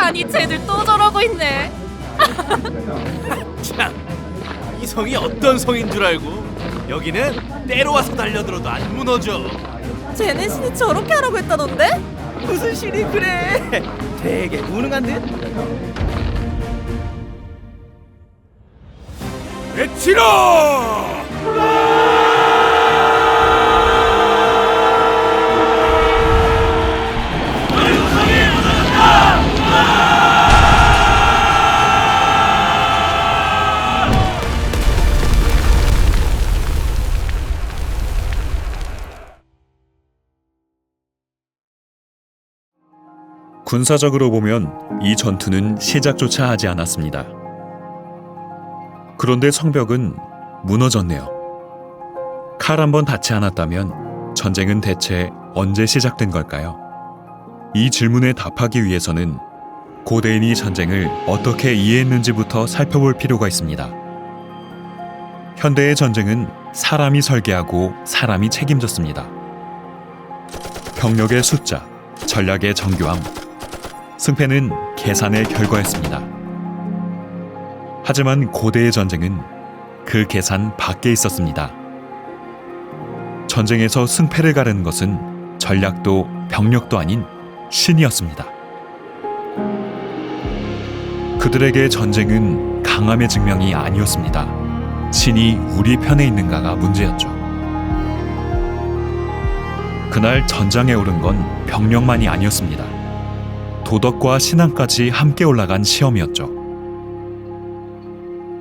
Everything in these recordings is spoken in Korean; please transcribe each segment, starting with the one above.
아니 쟤들 또 저러고 있네. 참, 이 성이 어떤 성인 줄 알고 여기는 때로 와서 달려들어도 안 무너져. 쟤네 신이 저렇게 하라고 했다던데? 무슨 신이 그래? 되게 무능한 듯? 외치라! 군사적으로 보면 이 전투는 시작조차 하지 않았습니다. 그런데 성벽은 무너졌네요. 칼 한 번 닿지 않았다면 전쟁은 대체 언제 시작된 걸까요? 이 질문에 답하기 위해서는 고대인이 전쟁을 어떻게 이해했는지부터 살펴볼 필요가 있습니다. 현대의 전쟁은 사람이 설계하고 사람이 책임졌습니다. 병력의 숫자, 전략의 정교함, 승패는 계산의 결과였습니다. 하지만 고대의 전쟁은 그 계산 밖에 있었습니다. 전쟁에서 승패를 가르는 것은 전략도 병력도 아닌 신이었습니다. 그들에게 전쟁은 강함의 증명이 아니었습니다. 신이 우리 편에 있는가가 문제였죠. 그날 전장에 오른 건 병력만이 아니었습니다. 도덕과 신앙까지 함께 올라간 시험이었죠.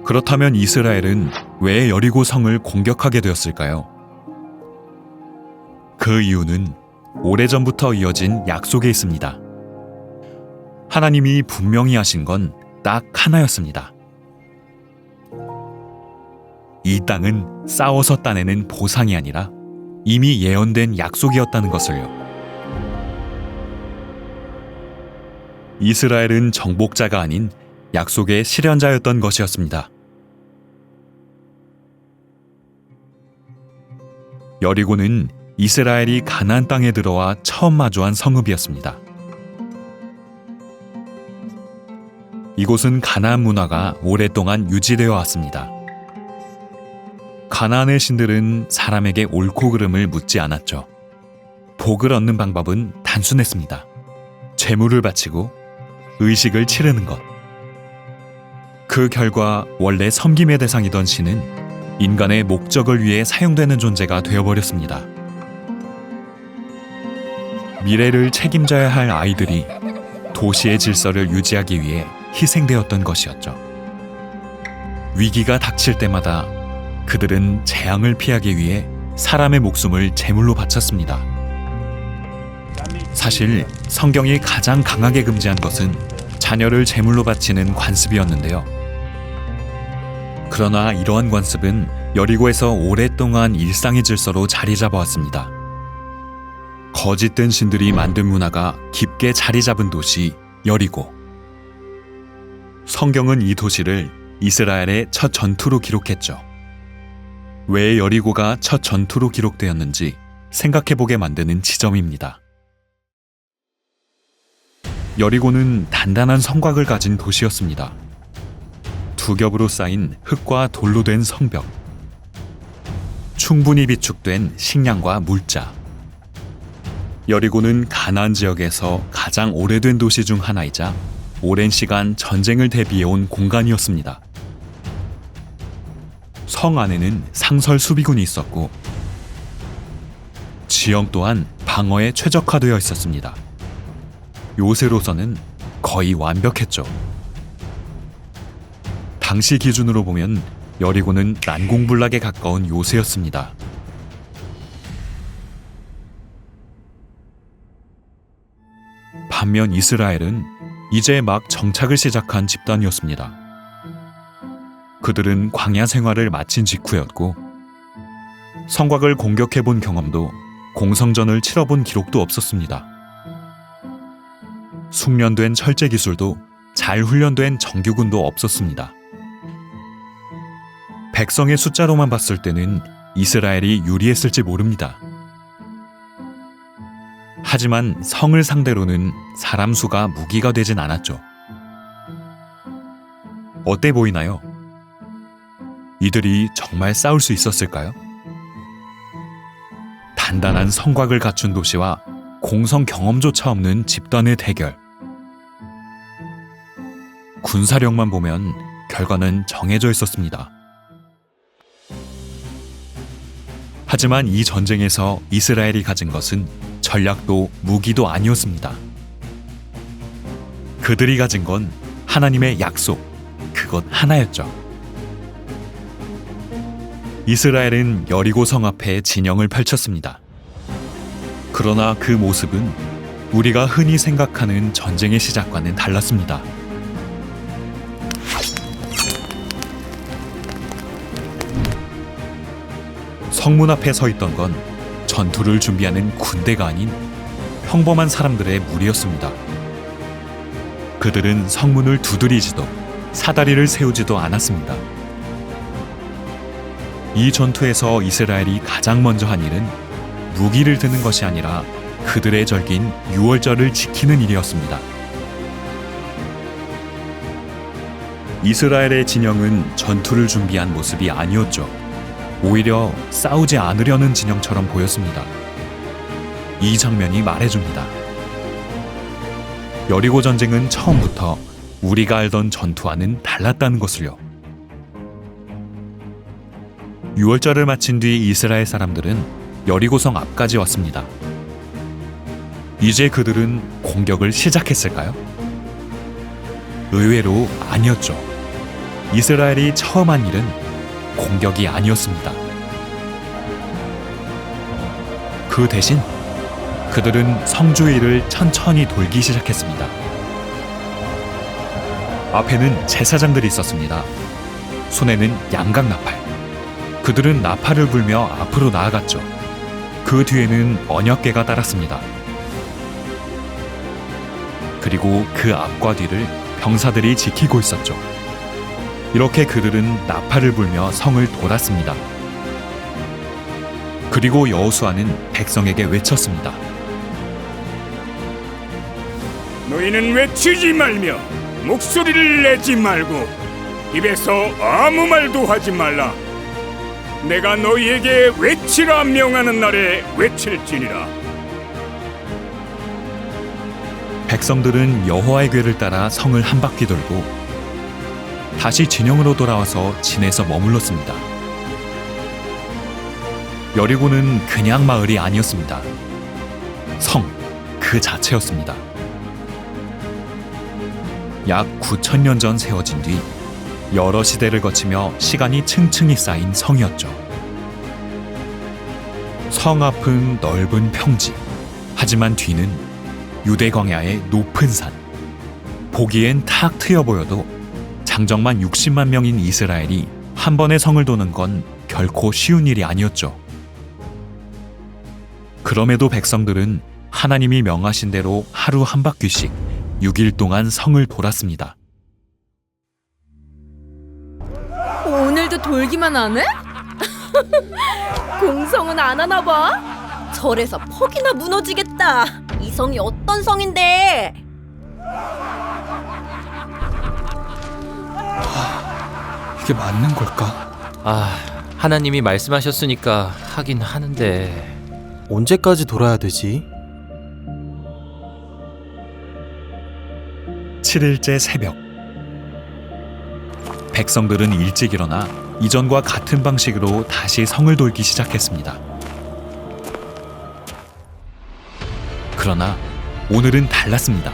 그렇다면 이스라엘은 왜 여리고 성을 공격하게 되었을까요? 그 이유는 오래전부터 이어진 약속에 있습니다. 하나님이 분명히 하신 건 딱 하나였습니다. 이 땅은 싸워서 따내는 보상이 아니라 이미 예언된 약속이었다는 것을요. 이스라엘은 정복자가 아닌 약속의 실현자였던 것이었습니다. 여리고는 이스라엘이 가나안 땅에 들어와 처음 마주한 성읍이었습니다. 이곳은 가나안 문화가 오랫동안 유지되어 왔습니다. 가나안의 신들은 사람에게 옳고 그름을 묻지 않았죠. 복을 얻는 방법은 단순했습니다. 제물을 바치고 의식을 치르는 것. 그 결과 원래 섬김의 대상이던 신은 인간의 목적을 위해 사용되는 존재가 되어버렸습니다. 미래를 책임져야 할 아이들이 도시의 질서를 유지하기 위해 희생되었던 것이었죠. 위기가 닥칠 때마다 그들은 재앙을 피하기 위해 사람의 목숨을 제물로 바쳤습니다. 사실 성경이 가장 강하게 금지한 것은 자녀를 제물로 바치는 관습이었는데요. 그러나 이러한 관습은 여리고에서 오랫동안 일상의 질서로 자리 잡아왔습니다. 거짓된 신들이 만든 문화가 깊게 자리 잡은 도시 여리고. 성경은 이 도시를 이스라엘의 첫 전투로 기록했죠. 왜 여리고가 첫 전투로 기록되었는지 생각해보게 만드는 지점입니다. 여리고는 단단한 성곽을 가진 도시였습니다. 두 겹으로 쌓인 흙과 돌로 된 성벽, 충분히 비축된 식량과 물자. 여리고는 가나안 지역에서 가장 오래된 도시 중 하나이자 오랜 시간 전쟁을 대비해온 공간이었습니다. 성 안에는 상설 수비군이 있었고 지형 또한 방어에 최적화되어 있었습니다. 요새로서는 거의 완벽했죠. 당시 기준으로 보면 여리고는 난공불락에 가까운 요새였습니다. 반면 이스라엘은 이제 막 정착을 시작한 집단이었습니다. 그들은 광야 생활을 마친 직후였고 성곽을 공격해본 경험도 공성전을 치러본 기록도 없었습니다. 숙련된 철제 기술도 잘 훈련된 정규군도 없었습니다. 백성의 숫자로만 봤을 때는 이스라엘이 유리했을지 모릅니다. 하지만 성을 상대로는 사람 수가 무기가 되진 않았죠. 어때 보이나요? 이들이 정말 싸울 수 있었을까요? 단단한 성곽을 갖춘 도시와 공성 경험조차 없는 집단의 대결. 군사력만 보면 결과는 정해져 있었습니다. 하지만 이 전쟁에서 이스라엘이 가진 것은 전략도 무기도 아니었습니다. 그들이 가진 건 하나님의 약속, 그것 하나였죠. 이스라엘은 여리고 성 앞에 진영을 펼쳤습니다. 그러나 그 모습은 우리가 흔히 생각하는 전쟁의 시작과는 달랐습니다. 성문 앞에 서 있던 건 전투를 준비하는 군대가 아닌 평범한 사람들의 무리였습니다. 그들은 성문을 두드리지도 사다리를 세우지도 않았습니다. 이 전투에서 이스라엘이 가장 먼저 한 일은 무기를 드는 것이 아니라 그들의 절기인 유월절을 지키는 일이었습니다. 이스라엘의 진영은 전투를 준비한 모습이 아니었죠. 오히려 싸우지 않으려는 진영처럼 보였습니다. 이 장면이 말해줍니다. 여리고 전쟁은 처음부터 우리가 알던 전투와는 달랐다는 것을요. 유월절을 마친 뒤 이스라엘 사람들은 여리고성 앞까지 왔습니다. 이제 그들은 공격을 시작했을까요? 의외로 아니었죠. 이스라엘이 처음 한 일은 공격이 아니었습니다. 그 대신 그들은 성 주위를 천천히 돌기 시작했습니다. 앞에는 제사장들이 있었습니다. 손에는 양각 나팔. 그들은 나팔을 불며 앞으로 나아갔죠. 그 뒤에는 언약궤가 따랐습니다. 그리고 그 앞과 뒤를 병사들이 지키고 있었죠. 이렇게 그들은 나팔을 불며 성을 돌았습니다. 그리고 여호수아는 백성에게 외쳤습니다. 너희는 외치지 말며 목소리를 내지 말고 입에서 아무 말도 하지 말라. 내가 너희에게 외치라 명하는 날에 외칠지니라. 백성들은 여호와의 궤를 따라 성을 한 바퀴 돌고 다시 진영으로 돌아와서 진에서 머물렀습니다. 여리고는 그냥 마을이 아니었습니다. 성 그 자체였습니다. 약 9,000년 전 세워진 뒤 여러 시대를 거치며 시간이 층층이 쌓인 성이었죠. 성 앞은 넓은 평지, 하지만 뒤는 유대 광야의 높은 산. 보기엔 탁 트여 보여도 장정만 60만 명인 이스라엘이 한 번에 성을 도는 건 결코 쉬운 일이 아니었죠. 그럼에도 백성들은 하나님이 명하신 대로 하루 한 바퀴씩 6일 동안 성을 돌았습니다. 오늘도 돌기만 하네? 공성은 안 하나 봐? 절에서 퍽이나 무너지겠다. 이 성이 어떤 성인데? 이게 맞는 걸까? 하나님이 말씀하셨으니까 하긴 하는데 언제까지 돌아야 되지? 7일째 새벽, 백성들은 일찍 일어나 이전과 같은 방식으로 다시 성을 돌기 시작했습니다. 그러나 오늘은 달랐습니다.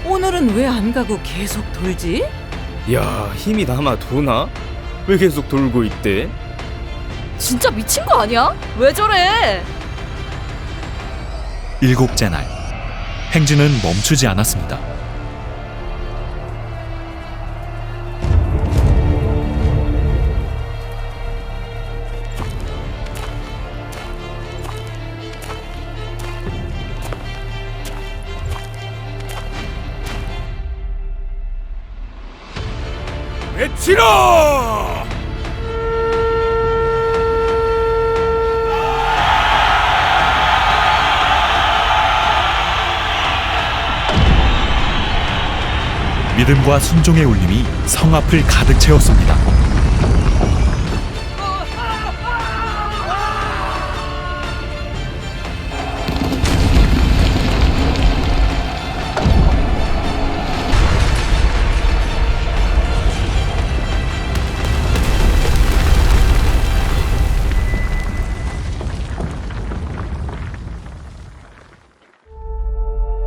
오늘은 왜 안 가고 계속 돌지? 야, 힘이 남아 도나? 왜 계속 돌고 있대? 진짜 미친 거 아니야? 왜 저래? 일곱째 날, 행진은 멈추지 않았습니다. 외치라! 믿음과 순종의 울림이 성 앞을 가득 채웠습니다.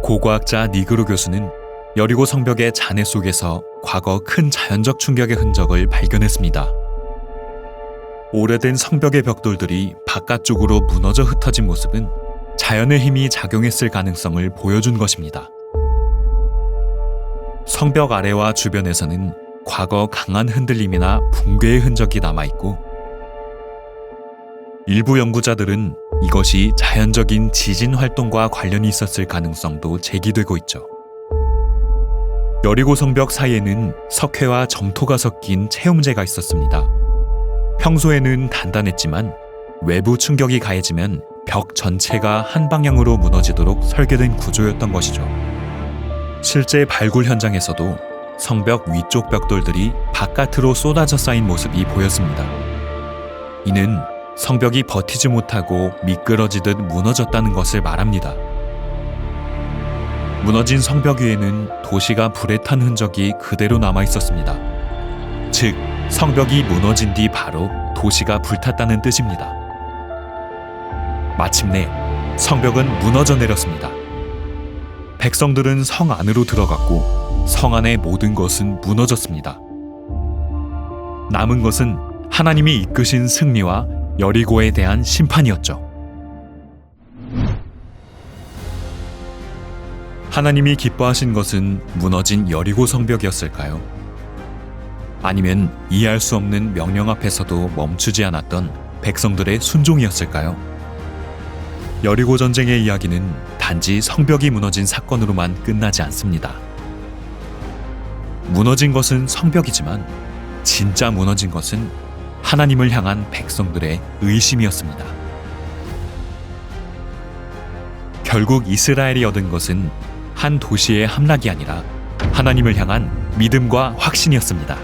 고고학자 니그로 교수는 여리고 성벽의 잔해 속에서 과거 큰 자연적 충격의 흔적을 발견했습니다. 오래된 성벽의 벽돌들이 바깥쪽으로 무너져 흩어진 모습은 자연의 힘이 작용했을 가능성을 보여준 것입니다. 성벽 아래와 주변에서는 과거 강한 흔들림이나 붕괴의 흔적이 남아있고, 일부 연구자들은 이것이 자연적인 지진 활동과 관련이 있었을 가능성도 제기되고 있죠. 여리고 성벽 사이에는 석회와 점토가 섞인 체움제가 있었습니다. 평소에는 단단했지만 외부 충격이 가해지면 벽 전체가 한 방향으로 무너지도록 설계된 구조였던 것이죠. 실제 발굴 현장에서도 성벽 위쪽 벽돌들이 바깥으로 쏟아져 쌓인 모습이 보였습니다. 이는 성벽이 버티지 못하고 미끄러지듯 무너졌다는 것을 말합니다. 무너진 성벽 위에는 도시가 불에 탄 흔적이 그대로 남아 있었습니다. 즉, 성벽이 무너진 뒤 바로 도시가 불탔다는 뜻입니다. 마침내 성벽은 무너져 내렸습니다. 백성들은 성 안으로 들어갔고 성 안의 모든 것은 무너졌습니다. 남은 것은 하나님이 이끄신 승리와 여리고에 대한 심판이었죠. 하나님이 기뻐하신 것은 무너진 여리고 성벽이었을까요? 아니면 이해할 수 없는 명령 앞에서도 멈추지 않았던 백성들의 순종이었을까요? 여리고 전쟁의 이야기는 단지 성벽이 무너진 사건으로만 끝나지 않습니다. 무너진 것은 성벽이지만 진짜 무너진 것은 하나님을 향한 백성들의 의심이었습니다. 결국 이스라엘이 얻은 것은 한 도시의 함락이 아니라 하나님을 향한 믿음과 확신이었습니다.